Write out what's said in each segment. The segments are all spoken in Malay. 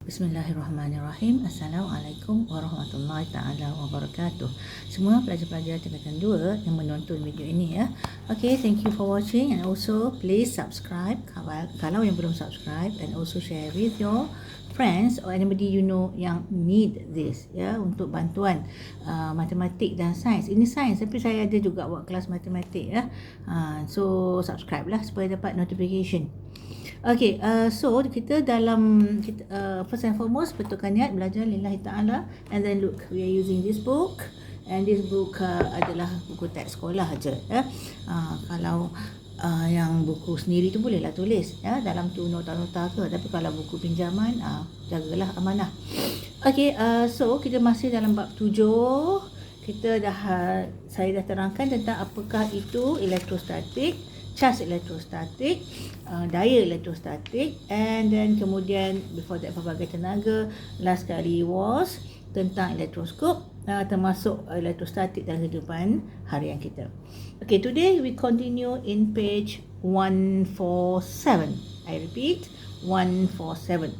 Bismillahirrahmanirrahim. Assalamualaikum warahmatullahi ta'ala wabarakatuh. Semua pelajar-pelajar tingkatan 2 yang menonton video ini ya. Okay, thank you for watching and also please subscribe kalau yang belum subscribe, and also share with your friends or anybody you know yang need this ya, untuk bantuan matematik dan sains. Ini sains tapi saya ada juga buat kelas matematik ya. So subscribe lah supaya dapat notification. Okay, so kita dalam first and foremost betulkan niat belajar lillahi ta'ala, and then look, we are using this book, and this book adalah buku teks sekolah aja ya. Kalau yang buku sendiri tu bolehlah tulis ya, dalam tu nota-nota ke, tapi kalau buku pinjaman jagalah amanah. Okay, so kita masih dalam bab 7. Saya dah terangkan tentang apakah itu elektrostatik, charge elektrostatik, daya elektrostatik, and then kemudian before that pelbagai tenaga. Last kali was tentang elektroskop, termasuk elektrostatik dalam kehidupan harian kita. Okay, today we continue in page 147. I repeat, 147.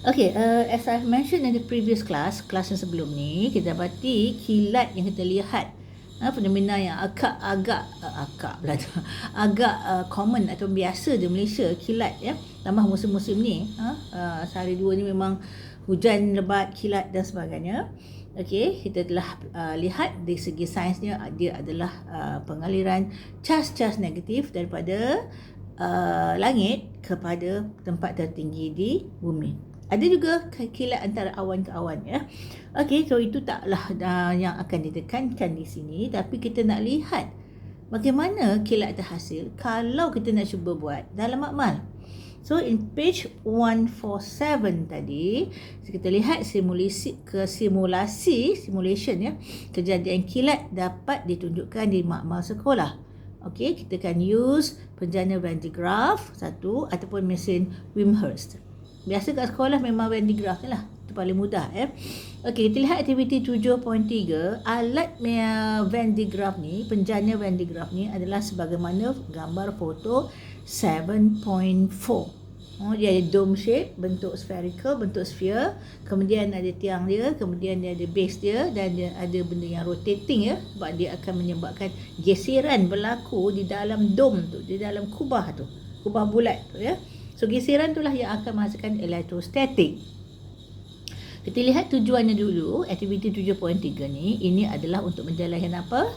Okay, as I've mentioned in the previous class yang sebelum ni, kita dapati kilat yang kita lihat, fenomena yang agak common atau biasa di Malaysia, kilat ya, tambah musim-musim ni sehari dua ni memang hujan lebat, kilat dan sebagainya. Okey, kita telah lihat dari segi sainsnya dia adalah pengaliran cas-cas negatif daripada langit kepada tempat tertinggi di bumi. Ada juga kilat antara awan ke awan ya. Okey, so itu taklah yang akan ditekankan di sini, tapi kita nak lihat bagaimana kilat terhasil kalau kita nak cuba buat dalam makmal. So in page 147 tadi kita lihat simulation ya, kejadian kilat dapat ditunjukkan di makmal sekolah. Okey, kita akan use penjana Van de Graaff satu ataupun mesin Wimshurst. Biasa kat sekolah memang Van de Graaff lah, itu paling mudah ya. Okey, kita lihat aktiviti 7.3. Alat Van de Graaff ni, penjana Van de Graaff ni adalah sebagaimana gambar foto 7.4. Dia ada dome shape, bentuk spherical, bentuk sphere, kemudian ada tiang dia, kemudian dia ada base dia, dan dia ada benda yang rotating ya, sebab dia akan menyebabkan geseran berlaku di dalam dome tu, di dalam kubah tu, kubah bulat tu ya. So geseran itulah yang akan menghasilkan elektrostatik. Kita lihat tujuannya dulu. Aktiviti 7.3 ni, ini adalah untuk menjalankan apa?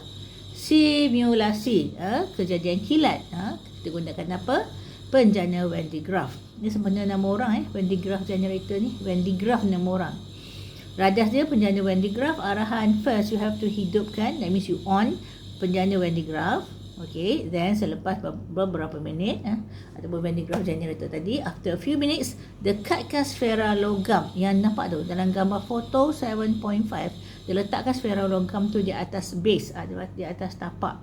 Simulasi kejadian kilat. Kita gunakan apa? Penjana Van de Graaff. Ini sebenarnya nama orang Van de Graaff generator ni. Van de Graaff nama orang. Radas dia penjana Van de Graaff. Arahan first you have to hidupkan, that means you on penjana Van de Graaff. Okay, then selepas beberapa minit ataupun Van de Graaff generator tadi, after a few minutes, dekatkan sfera logam yang nampak tu dalam gambar foto 7.5. Dia letakkan sfera logam tu di atas base, di atas tapak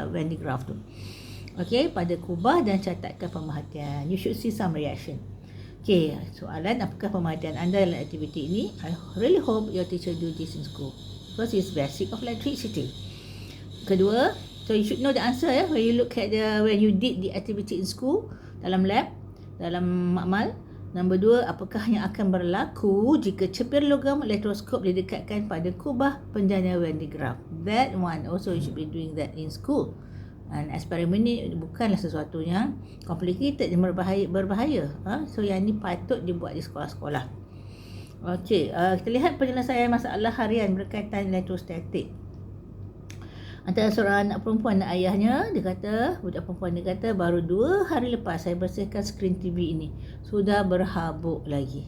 Van de Graaff tu. Okay, pada kubah, dan catatkan pemerhatian. You should see some reaction. Okay, soalan, apakah pemerhatian anda dalam aktiviti ini? I really hope your teacher do this in school, because it's basic of electricity. Kedua, so you should know the answer ya, when you look at when you did the activity in school, dalam lab, dalam makmal. Nombor 2, apakah yang akan berlaku jika cepir logam elektroskop didekatkan pada kubah penjana Van de Graaff? That one also you should be doing that in school. And eksperimen ni bukanlah sesuatu yang complicated, yang berbahaya. So yang ni patut dibuat di sekolah-sekolah. Okey, kita lihat penyelesaian masalah harian berkaitan elektrostatik. Antara seorang anak perempuan dan ayahnya, budak perempuan dia kata, baru 2 hari lepas saya bersihkan skrin TV ini, sudah berhabuk lagi.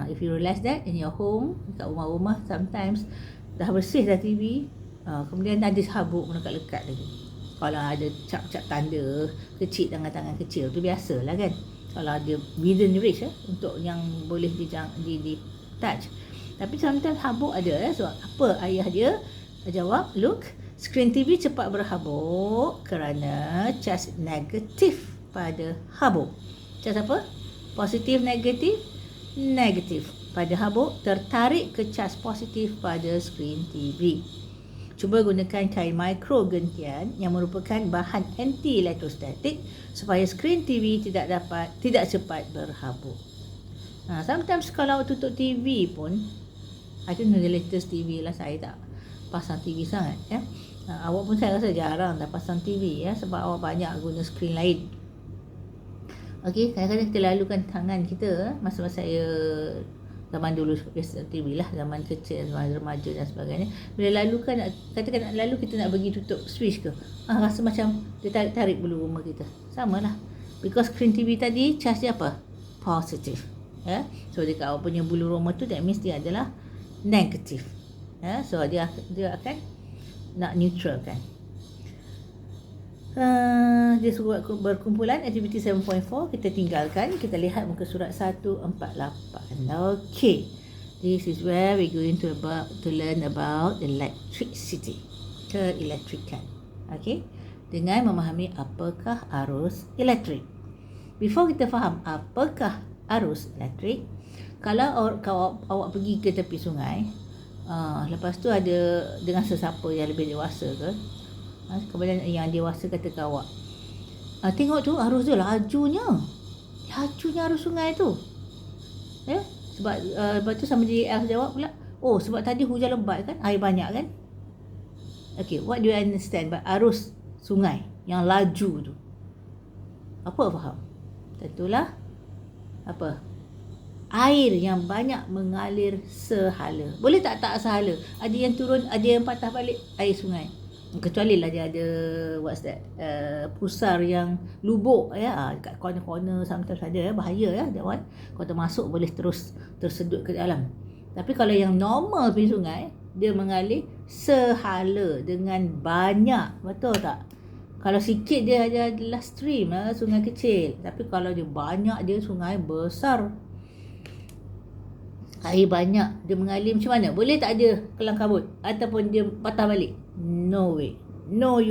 If you realize that in your home, dekat rumah-rumah, sometimes dah bersih dah TV, kemudian ada habuk melekat-lekat lagi. Kalau ada cap-cap tanda kecil, tangan-tangan kecil, tu biasalah kan. Kalau ada within reach untuk yang boleh di touch. Tapi sometimes habuk ada so apa ayah dia jawab, look, skrin TV cepat berhabuk kerana cas negatif pada habuk. Cas apa? Positif, negatif? Negatif pada habuk tertarik ke cas positif pada skrin TV. Cuba gunakan kain mikro gentian yang merupakan bahan anti elektrostatik supaya skrin TV tidak cepat berhabuk. Sometimes kalau tutup TV pun, I don't know the latest TV lah, saya tak pasang TV sangat ya. Awak pun saya rasa jarang dah pasang TV ya, sebab awak banyak guna skrin lain. Okey, kadang-kadang kita lalukan tangan kita masa-masa saya zaman dulu biasa TV lah, zaman kecil, zaman remaja dan sebagainya. Bila lalukan, katakan nak lalu, kita nak bagi tutup switch ke, rasa macam dia tarik bulu rumah kita. Sama lah, because screen TV tadi charge dia apa? Positive ya. So dekat awak punya bulu rumah tu, that means dia adalah negatif ya. So dia akan nak neutral kan. Dia suruh berkumpulan aktiviti 7.4 kita tinggalkan, kita lihat muka surat 148. Okay, this is where we going to learn about electricity, keelektrikan. Okay, dengan memahami apakah arus elektrik. Before kita faham apakah arus elektrik, kalau awak pergi ke tepi sungai, lepas tu ada dengan sesiapa yang lebih dewasa ke, kemudian yang dewasa kata ke awak, tengok tu arus dia lajunya arus sungai tu ya. Sebab lepas tu sama JL jawab pula, oh sebab tadi hujan lebat kan, air banyak kan. Okay, what do you understand by arus sungai yang laju tu? Apa faham? Tentulah apa? Air yang banyak mengalir sehala. Boleh tak sehala? Ada yang turun, ada yang patah balik air sungai. Kecuali lah dia ada pusar yang lubuk ya, dekat corner-corner sometimes ada ya, bahaya ya that one. Kalau termasuk boleh terus tersedut ke dalam. Tapi kalau yang normal pergi sungai, dia mengalir sehala dengan banyak, betul tak? Kalau sikit dia adalah stream, sungai kecil. Tapi kalau dia banyak, dia sungai besar. Air banyak, dia mengalir macam mana? Boleh tak dia kelang kabut ataupun dia patah balik? No way. No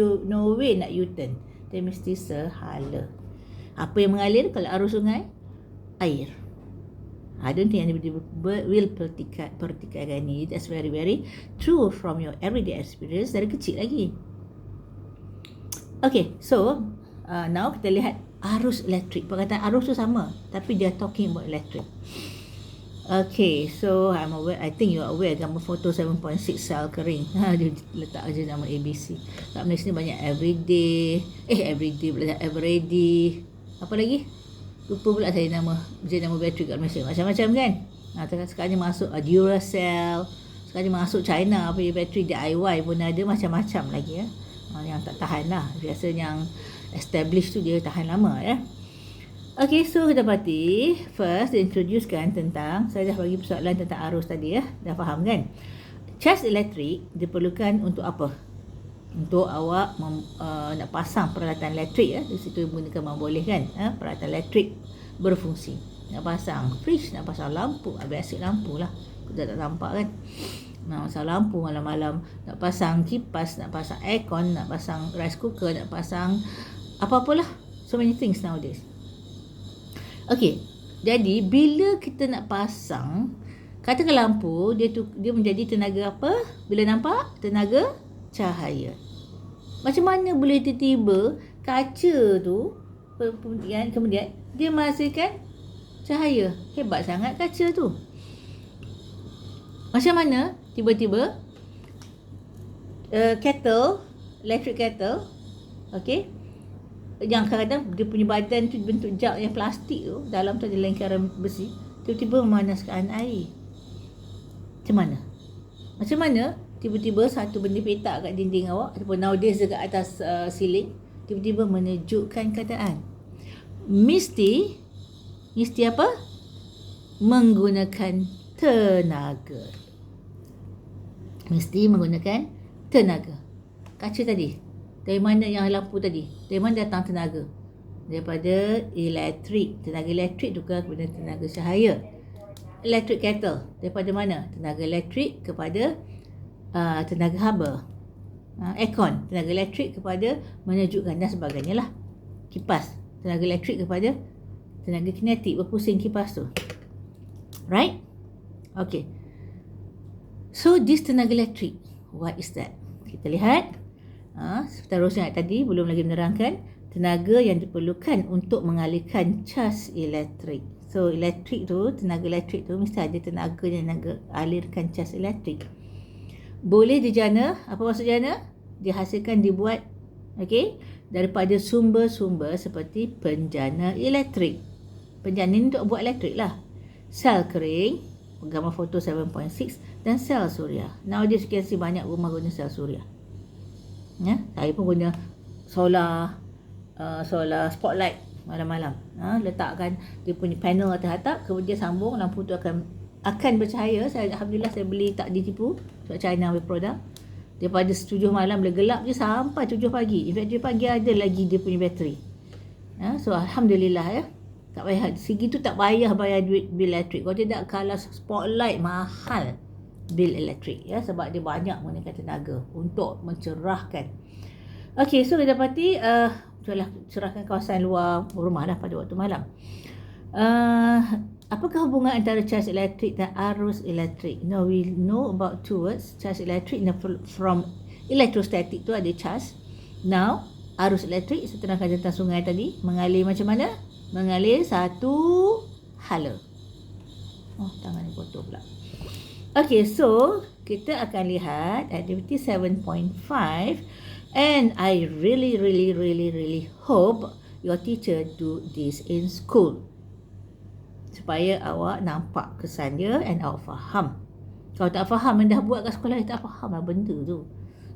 way nak U-turn. Dia mesti sehala. Apa yang mengalir kalau arus sungai? Air. I don't think anybody will pertikaikan ni. That's very, very true from your everyday experience dari kecil lagi. Okay, so now kita lihat arus elektrik. Perkataan arus tu sama, tapi dia talking about electric. Okay, so I think you are aware gambar foto 7.6 sel kering. Dia letak aja nama ABC. Kat Malaysia ni banyak everyday pula everyday. Apa lagi? Lupa pula saya nama bateri kat Malaysia. Macam-macam kan? Sekarang ni masuk Duracell. Sekarang ni masuk China punya bateri DIY pun ada, macam-macam lagi ya. Yang tak tahan lah. Biasa yang established tu dia tahan lama ya. Okay, so kita dapati first introducekan tentang, saya dah bagi persoalan tentang arus tadi ya. Dah faham kan? Cas elektrik diperlukan untuk apa? Untuk awak nak pasang peralatan elektrik ya. Di situ menggunakan membolehkan peralatan elektrik berfungsi. Nak pasang fridge, nak pasang lampu, basic lampu lah. Kita tak nampak kan? Nak pasang lampu malam-malam, nak pasang kipas, nak pasang aircon, nak pasang rice cooker, nak pasang apa-apalah. So many things nowadays. Okey, jadi bila kita nak pasang, katakan lampu, dia menjadi tenaga apa? Bila nampak? Tenaga cahaya. Macam mana boleh tiba-tiba kaca tu, kemudian dia menghasilkan cahaya? Hebat sangat kaca tu. Macam mana tiba-tiba electric kettle, okey, yang kadang-kadang dia punya badan tu bentuk jug yang plastik tu, dalam tu ada lingkaran besi, tiba-tiba memanaskan air. Macam mana tiba-tiba satu benda petak kat dinding awak ataupun nowadays dekat atas ceiling tiba-tiba menejukkan keadaan? Mesti apa? Menggunakan tenaga. Kaca tadi, dari mana yang lampu tadi? Dari mana datang tenaga? Daripada elektrik. Tenaga elektrik tukar kepada tenaga cahaya. Electric kettle, daripada mana? Tenaga elektrik kepada tenaga haba. Aircon, tenaga elektrik kepada menejukkan dan sebagainya lah. Kipas, tenaga elektrik kepada tenaga kinetik, berpusing kipas tu. Right? Okay. So this tenaga elektrik, what is that? Kita lihat. Seterusnya tadi belum lagi menerangkan tenaga yang diperlukan untuk mengalihkan cas elektrik. So elektrik tu, tenaga elektrik tu mesti ada tenaga alirkan cas elektrik. Boleh dijana, apa maksud jana? Dihasilkan, dibuat, okey, daripada sumber-sumber seperti penjana elektrik. Penjana ni untuk buat elektrik lah. Sel kering, gambar foto 7.6, dan sel suria. Nowadays you can see banyak rumah guna sel suria. Ya, saya pun guna solar spotlight malam-malam. Letakkan dia punya panel atas atap, kemudian sambung, lampu tu akan bercahaya. Alhamdulillah saya beli tak ditipu sebab China punya produk. Daripada 7 malam boleh gelap je sampai 7 pagi. In fact 7 pagi ada lagi dia punya bateri. So alhamdulillah ya. Tak payah segitu, tak payah bayar duit bil elektrik. Kalau tidak, kalau spotlight mahal bil elektrik ya, sebab dia banyak menggunakan tenaga untuk mencerahkan. Okey, so kita dapati cerahkan kawasan luar rumah pada waktu malam. Apakah hubungan antara cas elektrik dan arus elektrik? Now we know about two words, cas elektrik. From electrostatic tu ada cas. Now arus elektrik, seterangkan tentang sungai tadi, mengalir macam mana? Mengalir satu hala. Tangan ni kotor pula. Okay, so kita akan lihat aktiviti 7.5, and I really hope your teacher do this in school supaya awak nampak kesan dia and awak faham. Kalau tak faham, dah buat kat sekolah, tak faham lah benda tu.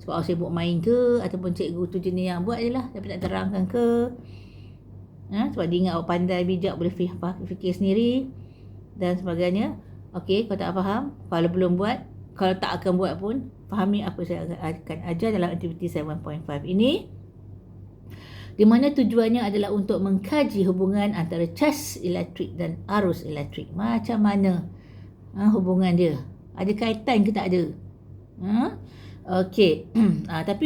Sebab awak sibuk main ke, ataupun cikgu tu jenis yang buat je lah tapi tak terangkan ke. Sebab dia ingat awak pandai, bijak, boleh fikir sendiri dan sebagainya. Okey, kalau tak faham, kalau belum buat, kalau tak akan buat pun, fahami apa saya akan ajar dalam aktiviti 7.5 ini, di mana tujuannya adalah untuk mengkaji hubungan antara cas elektrik dan arus elektrik. Macam mana hubungan dia? Ada kaitan ke tak ada? Okey. Tapi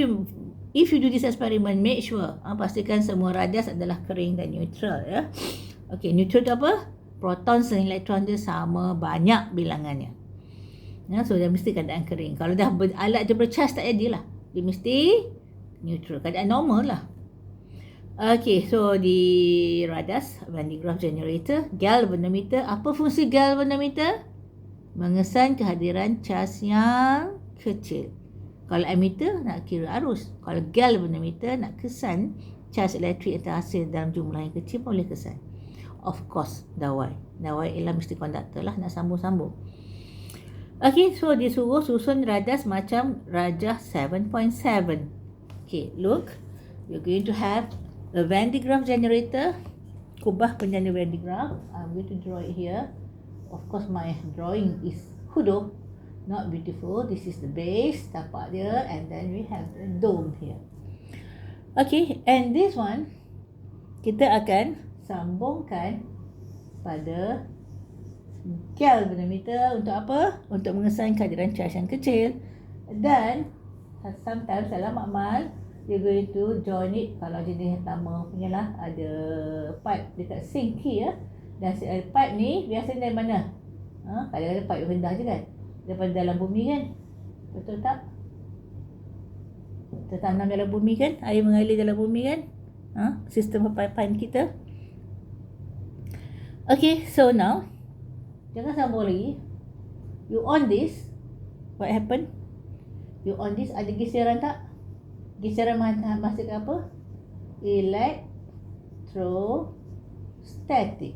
if you do this experiment, make sure pastikan semua radas adalah kering dan neutral ya. Okey, neutral tu apa? Proton dan elektron dia sama banyak bilangannya. So dia mesti keadaan kering. Kalau dah alat dia bercas, tak jadilah. Dia mesti neutral, keadaan normal lah. Okay, so di radas, Van de Graaff generator, galvanometer. Apa fungsi galvanometer? Mengesan kehadiran cas yang kecil. Kalau ammeter nak kira arus. Kalau galvanometer nak kesan cas elektrik yang terhasil dalam jumlah yang kecil pun boleh kesan. Of course, dawai. Dawai ialah mesti konduktor lah, nak sambung-sambung. Okay, so disuruh susun radas macam rajah 7.7. Okay, look. You're going to have a Van de Graaff generator. Kubah penjana Van de Graaff. I'm going to draw it here. Of course, my drawing is hudo, not beautiful. This is the base, tapak dia, and then we have the dome here. Okay, and this one, kita akan sambungkan pada galvanometer. Untuk apa? Untuk mengesan kehadiran cas yang kecil. Dan sometimes dalam makmal, you're going to join it. Kalau jenis lama punya lah, ada pipe dekat sink ya. Dan pipe ni biasanya dari mana? Kadang-kadang pipe rendah je kan, daripada dalam bumi kan. Betul tak? Tertanam dalam bumi kan, air mengalir dalam bumi kan. Sistem perpaipan kita. Okay, so now jangan sambung lagi. You on this, what happen? You on this, ada geseran tak? Geseran masuk ke apa? Electrostatic.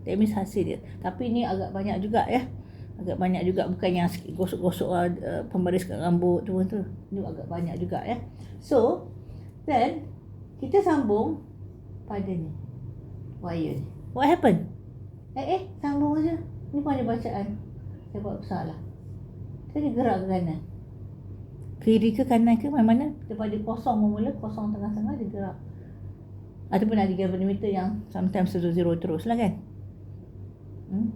That means hasil dia. Tapi ni agak banyak juga ya. Agak banyak juga, bukan yang sikit gosok-gosok pembereskan rambut tu. Ni agak banyak juga ya. So, then kita sambung pada ni. Wire ni. What happened? Sambung aja. Ni mana bacaan? Saya buat salah. Saya gerak ke kanan. Kiri ke kanan ke mana-mana. Daripada kosong memula, kosong tengah-tengah dia gerak. Ataupun ada galvanometer yang sometimes 0 terus lah kan.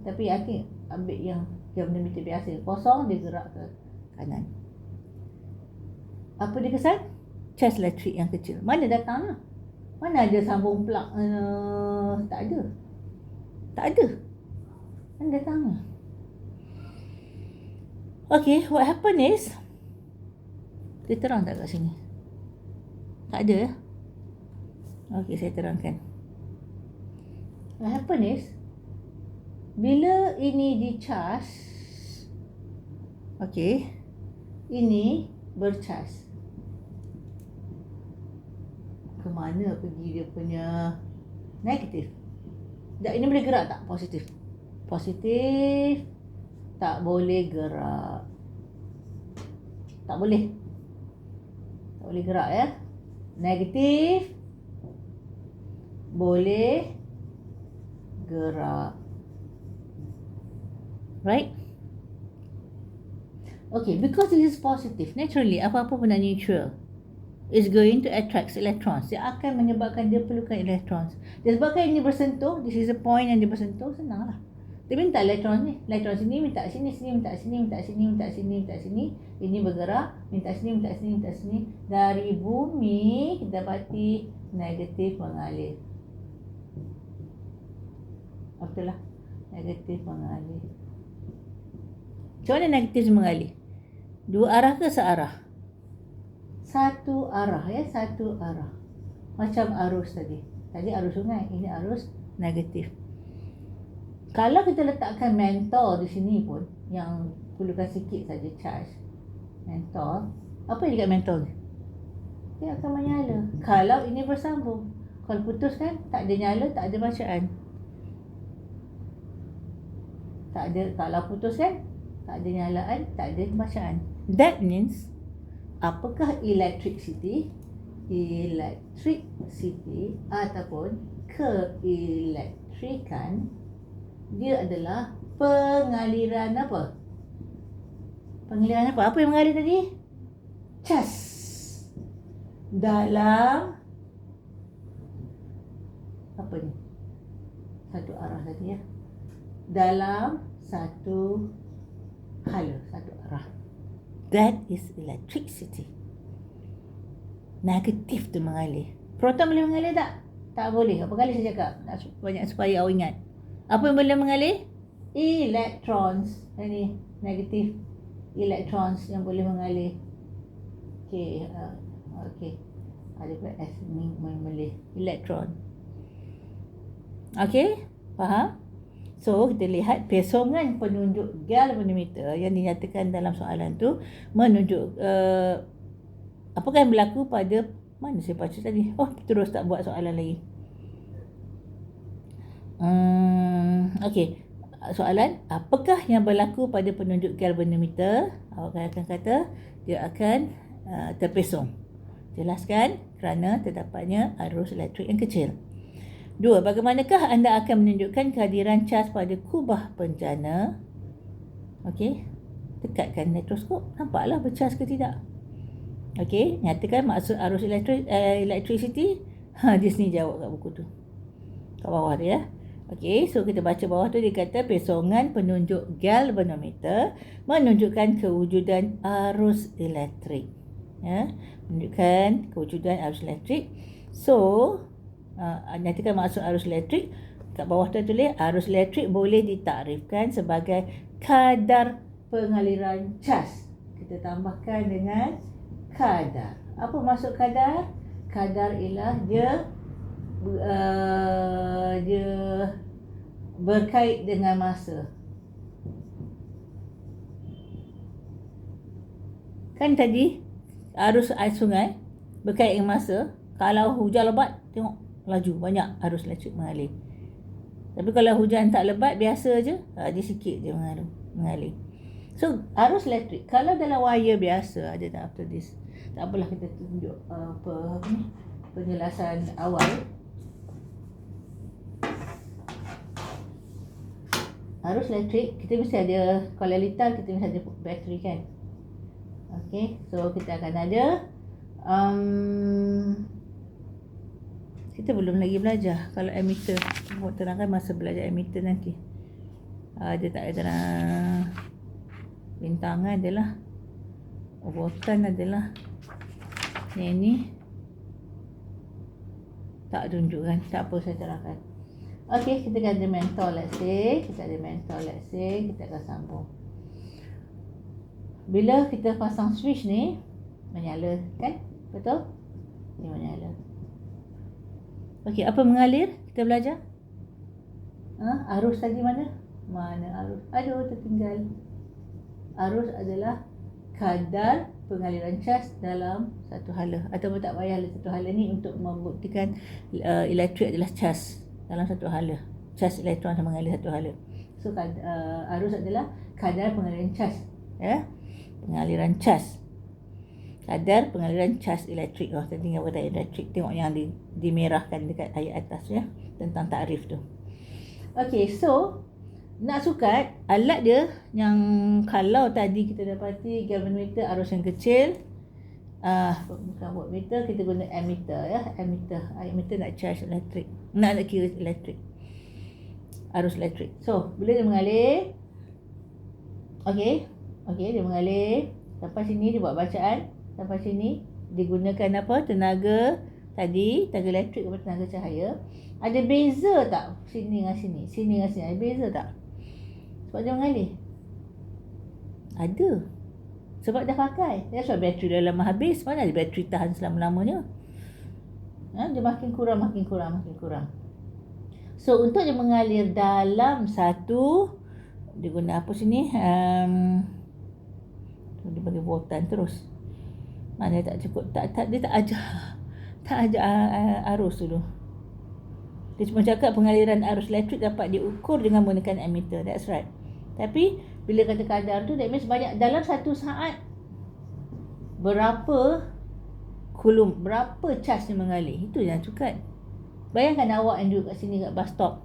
Tapi yakin ambil yang galvanometer biasa. Kosong dia gerak ke kanan. Apa dia kesan? Cas elektrik yang kecil. Mana datang lah? Mana ada sambung plug? Tak ada. Mana datang? Okay, what happen is, dia terang tak kat sini? Tak ada. Okay, saya terangkan. What happen is, bila ini dicas, okey, ini bercas. Ke mana pergi dia punya negatif? Tak, ini boleh gerak tak? Positif. Positif tak boleh gerak. Tak boleh. Tak boleh gerak ya. Negatif boleh gerak. Right? Okay, because this is positive, naturally apa-apa benda neutral is going to attract electrons. Dia akan menyebabkan dia perlukan electrons. Disebabkan ini bersentuh, this is a point yang dia bersentuh, senanglah. Dia minta elektron ni, elektron sini, minta sini, minta sini, minta sini, minta sini, minta sini. Ini bergerak, minta sini, minta sini, minta sini. Dari bumi kita dapati negatif mengalir. Betul lah, negatif mengalir. Macam mana negatif mengalir? Dua arah ke searah? Satu arah ya, satu arah. Macam arus tadi. Tadi arus sungai, ini arus negatif. Kalau kita letakkan mentol di sini pun, yang perlukan sikit saja charge. Mentol. Apa yang dekat mentol ni? Dia akan menyala. Kalau ini bersambung. Kalau putus kan, tak ada nyala, tak ada bacaan. Tak ada, kalau putus kan, tak ada nyalaan, tak ada bacaan. That means, apakah electricity? Electricity ataupun keelektrikan, dia adalah pengaliran apa? Pengaliran apa? Apa yang mengalir tadi? Cas. Dalam apa ni? Satu arah tadi ya. Dalam satu hala, satu arah. That is electricity. Negatif tu mengalir. Proton boleh mengalir tak? Tak boleh. Apa kali saya cakap? Banyak supaya awak ingat. Apa yang boleh mengalir? Electrons. Ini negatif. Electrons yang boleh mengalir. Okey. Okey. Ada pula S ni mengalir. Elektron. Okey? Faham? So, kita lihat pesongan penunjuk galvanometer yang dinyatakan dalam soalan tu menunjuk apakah yang berlaku pada, mana saya baca tadi? Oh, terus tak buat soalan lagi. Okey. Soalan, apakah yang berlaku pada penunjuk galvanometer? Awak akan kata dia akan terpesong. Jelaskan kerana terdapatnya arus elektrik yang kecil. 2. Bagaimanakah anda akan menunjukkan kehadiran cas pada kubah penjana? Okey. Dekatkan mikroskop. Nampaklah bercas ke tidak? Okey. Nyatakan maksud arus electricity. Di sini jawab kat buku tu. Kat bawah tu ya. Okey. So, kita baca bawah tu. Dia kata pesongan penunjuk galvanometer menunjukkan kewujudan arus elektrik. Ya. Menunjukkan kewujudan arus elektrik. So, nyatakan maksud arus elektrik. Kat bawah tu tulis arus elektrik boleh ditakrifkan sebagai kadar pengaliran cas. Kita tambahkan dengan kadar. Apa maksud kadar? Kadar ialah dia berkait dengan masa. Kan tadi arus air sungai berkait dengan masa. Kalau hujan lebat, tengok laju banyak arus elektrik mengalir. Tapi kalau hujan tak lebat, biasa je, dia sikit je mengalir. So, arus elektrik kalau dalam wire biasa ada tak after this. Tak apalah, kita tunjuk penjelasan awal. Arus elektrik kita mesti ada, kalau litar kita mesti ada bateri kan. Okey, so kita akan ada kita belum lagi belajar kalau ammeter. Buat terangkan masa belajar ammeter nanti. Dia tak ada bintangan adalah, voltan adalah ni tak tunjukkan. Tak apa, saya terangkan. Okey, kita ada mentol let's say. Kita akan sambung. Bila kita pasang switch ni, menyala kan? Betul? Dia menyala. Okey, apa mengalir? Kita belajar. Arus tadi mana? Mana arus? Aduh, tertinggal. Arus adalah kadar pengaliran cas dalam satu hala. Ataupun tak payah satu hala ni untuk membuktikan elektrik adalah cas dalam satu hala. Cas elektron sama mengalir satu hala. So arus adalah kadar pengaliran cas. Ya? Pengaliran cas. Kadar pengaliran cas elektrik. Tadi tinggal kata elektrik. Tengok yang dimerahkan dekat ayat atas ya. Tentang takrif tu. Okay, so nak sukat alat dia yang kalau tadi kita dapati galvanometer arus yang kecil, bukan voltmeter, kita guna ammeter ya. Ammeter nak charge elektrik, nak kira elektrik, arus elektrik. So bila dia mengalir, okay, dia mengalir sampai sini, dia buat bacaan sampai sini, digunakan apa, tenaga tadi, tenaga elektrik atau tenaga cahaya. Ada beza tak sini dengan sini? Sini dengan sini ada beza tak? Sebab dia mengalir. Ada. Sebab dah pakai. That's why bateri dah lama habis. Mana ada bateri tahan selama-lamanya? Dia makin kurang. So untuk dia mengalir dalam satu, dia guna apa sini? Dia bagi voltan terus. Mana tak cukup. Dia tak ajar arus dulu. Dia cuma cakap pengaliran arus elektrik dapat diukur dengan menggunakan ammeter. That's right. Tapi bila kata kadar tu, that means banyak dalam satu saat berapa coulomb, berapa cas yang mengalir. Itu yang cukat. Bayangkan awak yang duduk kat sini kat bus stop.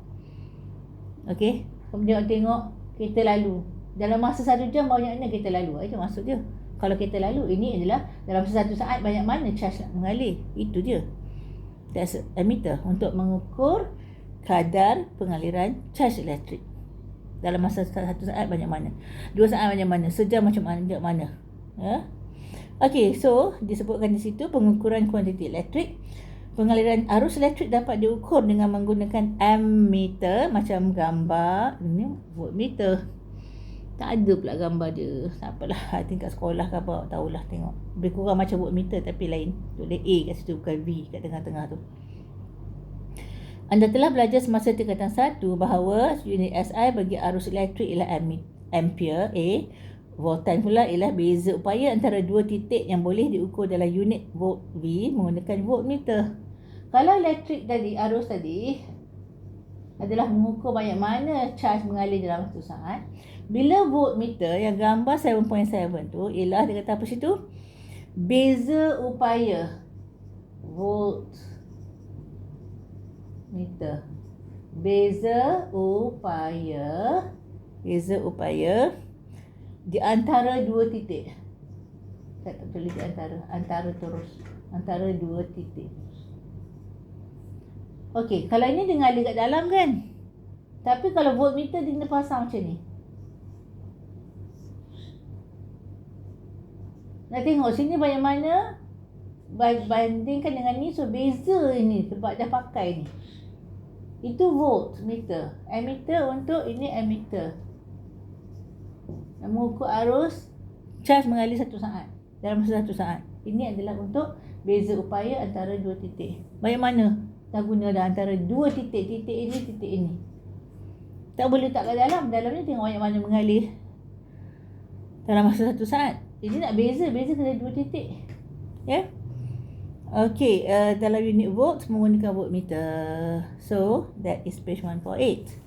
Okay. Kemudian tengok kereta lalu. Dalam masa 1 jam banyaknya kereta lalu. Itu maksud dia. Kalau kereta lalu, ini adalah dalam satu saat banyak mana cas mengalir. Itu dia. That's ammeter untuk mengukur kadar pengaliran cas elektrik. Dalam masa 1 saat banyak mana, 2 saat banyak mana, sejam macam mana. Ya. Okey, so disebutkan di situ pengukuran kuantiti elektrik. Pengaliran arus elektrik dapat diukur dengan menggunakan ammeter macam gambar ini voltmeter. Tak ada pula gambar dia. Tak apalah, tingkat sekolah ke apa, tahulah tengok. Lebih kurang macam voltmeter tapi lain. Tulis A kat situ, bukan V kat tengah-tengah tu. Anda telah belajar semasa tingkatan 1 bahawa unit SI bagi arus elektrik ialah ampere A. Voltan pula ialah beza upaya antara dua titik yang boleh diukur dalam unit volt V menggunakan voltmeter. Kalau elektrik tadi, arus tadi adalah mengukur banyak mana charge mengalir dalam satu saat. Bila voltmeter yang gambar 7.7 tu ialah dia kata apa situ? Beza upaya. Voltmeter. Beza upaya di antara dua titik. Saya tak tulis di antara terus. Antara dua titik. Okey, kalau ini dia ngalir kat dalam kan? Tapi kalau voltmeter dia kena pasang macam ni. Nak tengok sini banyak mana bandingkan dengan ni, so beza ini sebab dah pakai ni. Itu voltmeter. Ammeter untuk ini ammeter. Yang mengukur arus charge mengalir 1 saat. Dalam masa 1 saat. Ini adalah untuk beza upaya antara dua titik. Banyak mana dah guna dah antara dua titik. Titik ini. Tak boleh letak kat dalam. Dalam ni tengok banyak mana mengalir dalam masa 1 saat. Ini nak beza kena dua titik. Ya. Okay, dalam unit volt menggunakan voltmeter. So that is page 148.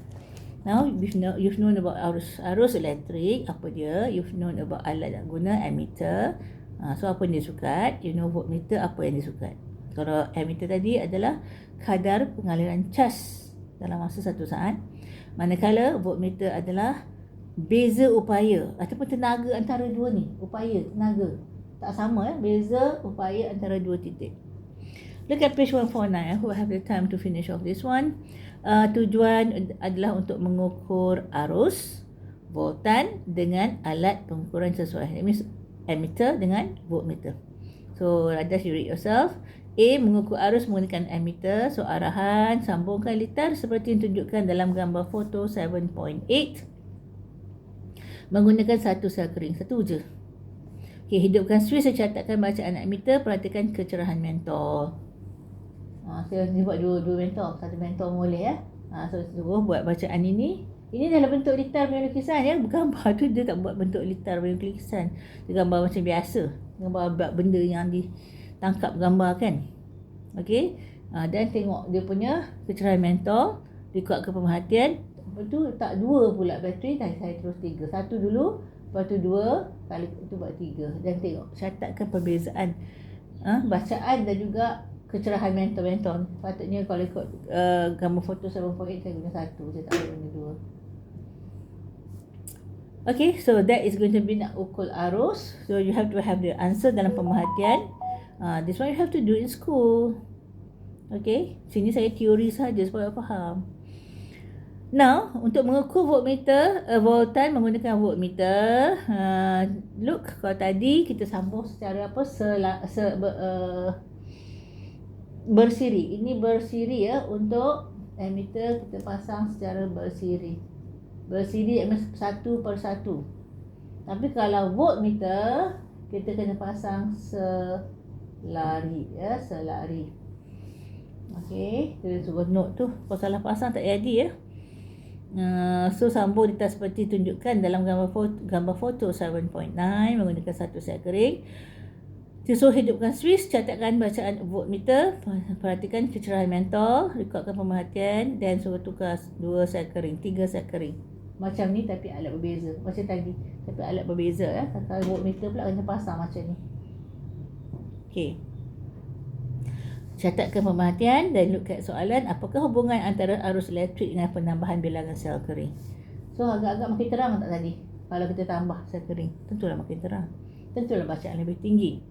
Now you've known about arus elektrik, apa dia. You've known about alat yang guna ammeter. So apa yang dia sukat? You know voltmeter, apa yang dia sukat. Kalau ammeter tadi adalah kadar pengaliran cas dalam masa 1 saat. Manakala voltmeter adalah beza upaya ataupun tenaga antara dua ni. Upaya, tenaga. Tak sama beza upaya antara dua titik. Look at page 149. Who have the time to finish off this one. Tujuan adalah untuk mengukur arus voltan dengan alat pengukuran sesuai. That means ammeter dengan voltmeter. So just you read yourself. A. Mengukur arus menggunakan ammeter. So arahan sambungkan litar seperti yang tunjukkan dalam gambar foto 7.8. Menggunakan satu sel kering. Satu je. Okay, hidupkan switch saya catatkan bacaan ammeter. Perhatikan kecerahan mentol. Saya buat dua mentol. Satu mentol boleh ya. So suruh buat bacaan ini. Ini dalam bentuk litar punya lukisan ya. Gambar tu dia tak buat bentuk litar punya lukisan. Dia gambar macam biasa. Gambar benda yang ditangkap gambar kan. Okey. Dan tengok dia punya kecerahan mental, dikuatkan pemerhatian. Lepas tu tak 2 pula bateri, saya terus 3. 1 dulu, lepas tu 2, kali itu buat 3. Dan tengok, catatkan perbezaan bacaan dan juga kecerahan mental. Patutnya kalau ikut gambar foto 7.8 saya guna 1, saya tak boleh guna 2. Okay, so that is going to be nak ukur arus. So you have to have the answer dalam pemerhatian. This one you have to do in school. Okay, sini saya teori saja supaya faham. Now, untuk mengukur voltmeter, voltan menggunakan voltmeter. Look, kalau tadi kita sambung secara apa? Bersiri. Ini bersiri ya. Untuk ammeter kita pasang secara bersiri. Bersiri satu per satu. Tapi kalau voltmeter kita kena pasang selari ya, selari. Okey, kita suruh note tu. Kalau salah pasang tak jadi ya. So sambung detail seperti tunjukkan dalam gambar foto 7.9 menggunakan satu set kering. So hidupkan switch, catatkan bacaan voltmeter, perhatikan kecerahan mental, rekodkan pemerhatian dan suruh tukar 2 set kering, 3 set kering. Macam ni tapi alat berbeza. Macam tadi, tapi alat berbeza ya. Kalau voltmeter pula kena pasang macam ni. Okey. Catatkan pemerhatian dan look at soalan, apakah hubungan antara arus elektrik dengan penambahan bilangan sel kering? So agak-agak makin terang tak tadi? Kalau kita tambah sel kering, tentulah makin terang. Tentulah bacaan lebih tinggi.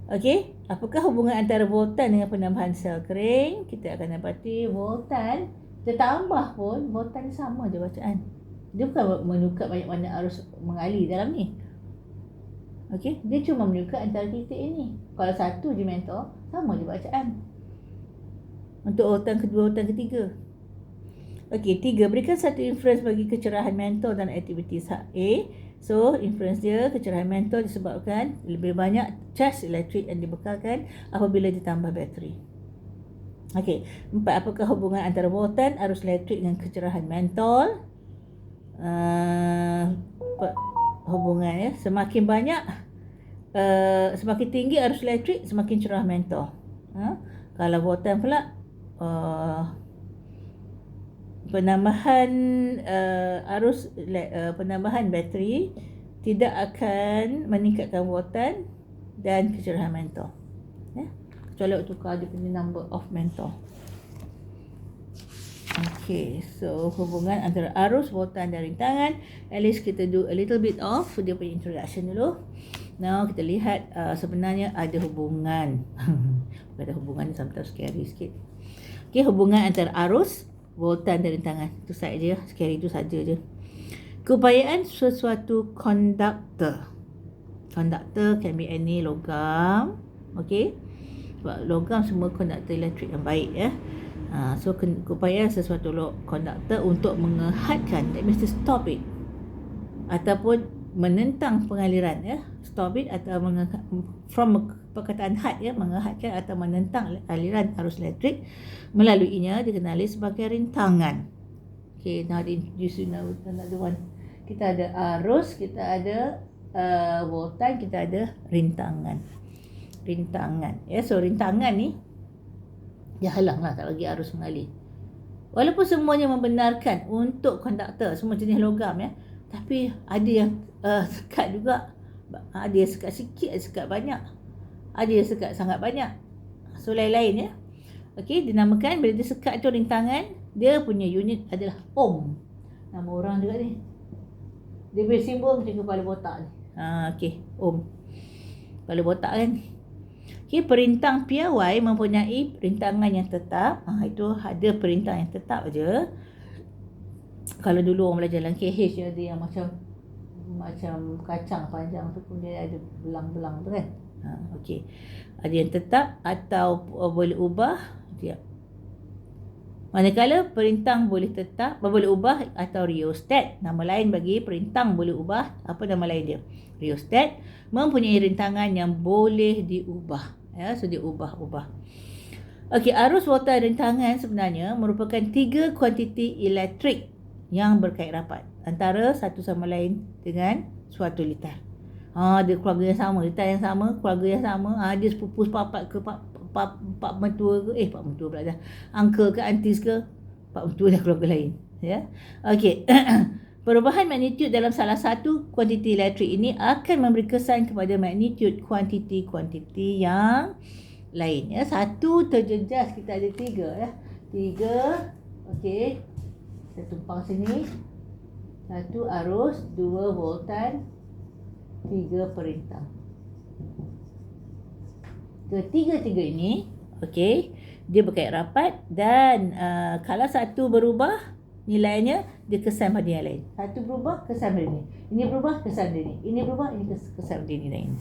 Okey, apakah hubungan antara voltan dengan penambahan sel kering? Kita akan dapati voltan, kita tambah pun voltan sama je bacaan. Dia bukan menukar banyak-banyak arus mengalir dalam ni. Okey, dia cuma menukar antara titik ini. Kalau satu je mentor, sama je bacaan. Untuk voltan kedua, voltan ketiga. Okey, 3. Berikan satu inference bagi kecerahan mentor dan aktiviti A. So, inference dia, kecerahan mentor disebabkan lebih banyak cas elektrik yang dibekalkan apabila ditambah bateri. Okey, 4. Apakah hubungan antara voltan, arus elektrik dengan kecerahan mentor? Hubungan ya, semakin banyak semakin tinggi arus elektrik semakin cerah mentor. Kalau voltan pula penambahan arus penambahan bateri tidak akan meningkatkan voltan dan kecerahan mentor ya, kecuali tukar dia punya number of mentor. Okay, so hubungan antara arus, voltan dan rintangan. At least kita do a little bit of dia punya introduction dulu. Now kita lihat sebenarnya ada hubungan. Ada hubungan sometimes scary sikit. Okay, hubungan antara arus, voltan dan rintangan. Itu saja, scary itu saja je. Keupayaan sesuatu conductor. Conductor can be any logam. Okay, sebab logam semua conductor elektrik yang baik ya. So keupayaan sesuatu konduktor untuk menghadkan, that means to stop it, ataupun menentang pengaliran ya, stop it atau from perkataan had ya, menghadkan atau menentang aliran arus elektrik melaluinya dikenali sebagai rintangan. Okay, now introduce you now another one. Kita ada arus, kita ada voltan, kita ada rintangan. Rintangan ya, so rintangan ni dia halanglah, tak bagi arus mengalir. Walaupun semuanya membenarkan untuk konduktor, semua jenis logam ya, tapi ada yang sekat juga. Ada yang sekat sikit, ada sekat banyak. Ada yang sekat sangat banyak. So lain-lain ya. Okey, dinamakan bila dia sekat tu rintangan, dia punya unit adalah ohm. Nama orang juga ni. Dia punya simbol macam kepala botak ni. Okey, ohm. Kepala botak kan. Okay, perintang piawai mempunyai perintangan yang tetap. Itu ada perintang yang tetap aja. Kalau dulu orang belajar dalam KH dia ada yang macam kacang panjang tu pun dia ada belang-belang tu kan. Okey. Ada yang tetap atau boleh ubah. Dia. Manakala perintang boleh tetap, boleh ubah atau rheostat. Nama lain bagi perintang boleh ubah, apa nama lain dia? Rheostat mempunyai rintangan yang boleh diubah. Ya, so dia ubah-ubah. Okey, arus volta rintangan sebenarnya merupakan 3 kuantiti elektrik yang berkait rapat antara satu sama lain dengan suatu litar. Dia keluarga yang sama, litar yang sama, keluarga yang sama. Dia sepupu sepapat ke pak mentua ke, pak mentua pula dah. Uncle ke, aunties ke, pak mentua dah keluarga lain. Ya. Okey. Perubahan magnitud dalam salah satu kuantiti elektrik ini akan memberi kesan kepada magnitud kuantiti-kuantiti yang lain. Ya. Satu terjejas, kita ada 3 ya. 3. Okey. Kita tumpang sini. 1 arus, 2 voltan, 3 perintah. Ketiga-tiga ini, okey, dia berkait rapat dan kalau satu berubah nilainya, dia kesan pada yang lain. Satu berubah, kesan pada ini. Ini berubah, kesan pada ini. Ini berubah, ini kesan pada ini dan ini.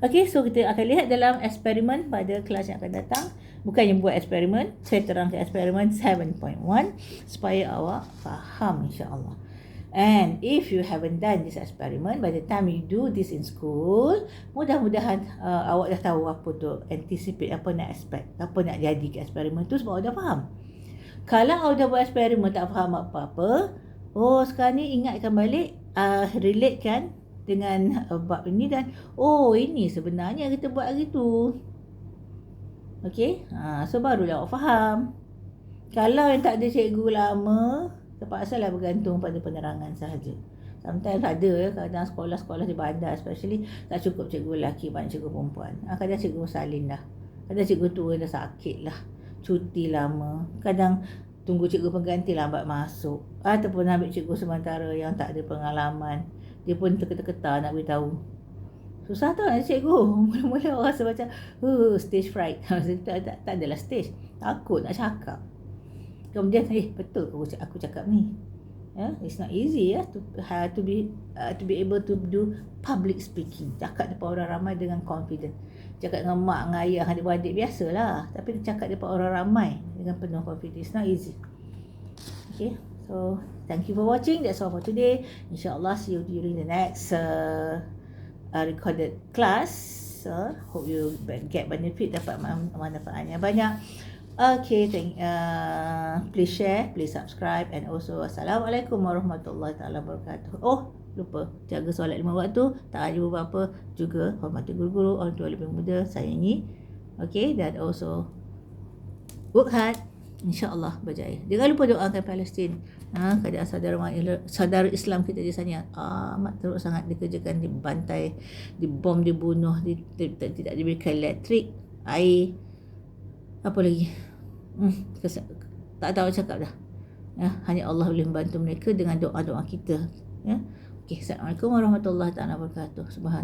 Okey, so kita akan lihat dalam eksperimen pada kelas yang akan datang. Bukannya buat eksperimen, saya terangkan eksperimen 7.1 supaya awak faham insya-Allah. And if you haven't done this experiment, by the time you do this in school, mudah-mudahan awak dah tahu apa tu, anticipate, apa nak expect, apa nak jadi ke eksperimen tu, sebab awak dah faham. Kalau awak dah buat eksperimen tak faham apa-apa, sekarang ni ingatkan balik, relate kan dengan bab ini dan ini sebenarnya kita buat hari tu. Okey, so barulah awak faham. Kalau yang tak ada cikgu lama, terpaksalah bergantung pada penerangan sahaja. Sometimes ada ya, kadang sekolah-sekolah di bandar especially tak cukup cikgu lelaki, banyak cikgu perempuan. Kadang cikgu salin dah. Kadang cikgu tua dah sakit lah, cuti lama. Kadang tunggu cikgu pengganti lambat masuk. Ataupun ambil cikgu sementara yang tak ada pengalaman. Dia pun terketar-ketar nak beritahu. Susah tau nak cikgu. Mula-mula orang rasa macam stage fright. tak adalah stage. Takut nak cakap. Kemudian betul aku cakap ni. It's not easy to be able to do public speaking. Cakap depan orang ramai dengan confident. Cakap dengan mak, dengan ayah, adik-beradik biasalah. Tapi cakap depan orang ramai dengan penuh confidence. It's not easy. Okay, so thank you for watching. That's all for today. InsyaAllah see you during the next recorded class. Hope you get benefit, dapat manfaatnya banyak. Okay, please share, please subscribe, and also Assalamualaikum warahmatullahi wabarakatuh. Lupa jaga solat 5 waktu, tak ada apa-apa, juga hormati guru-guru, orang tua lebih muda, sayangi. Okay, dan also work hard, insya-Allah berjaya. Jangan lupa doakan Palestin. Keadaan saudara Islam kita di sana amat teruk sangat, dikerjakan, dibantai, dibom, dibunuh, tidak diberikan elektrik, air, apa lagi? Tak tahu cakap dah. Hanya Allah boleh membantu mereka dengan doa-doa kita. Okey, Assalamualaikum warahmatullahi wabarakatuh. Subhanallah.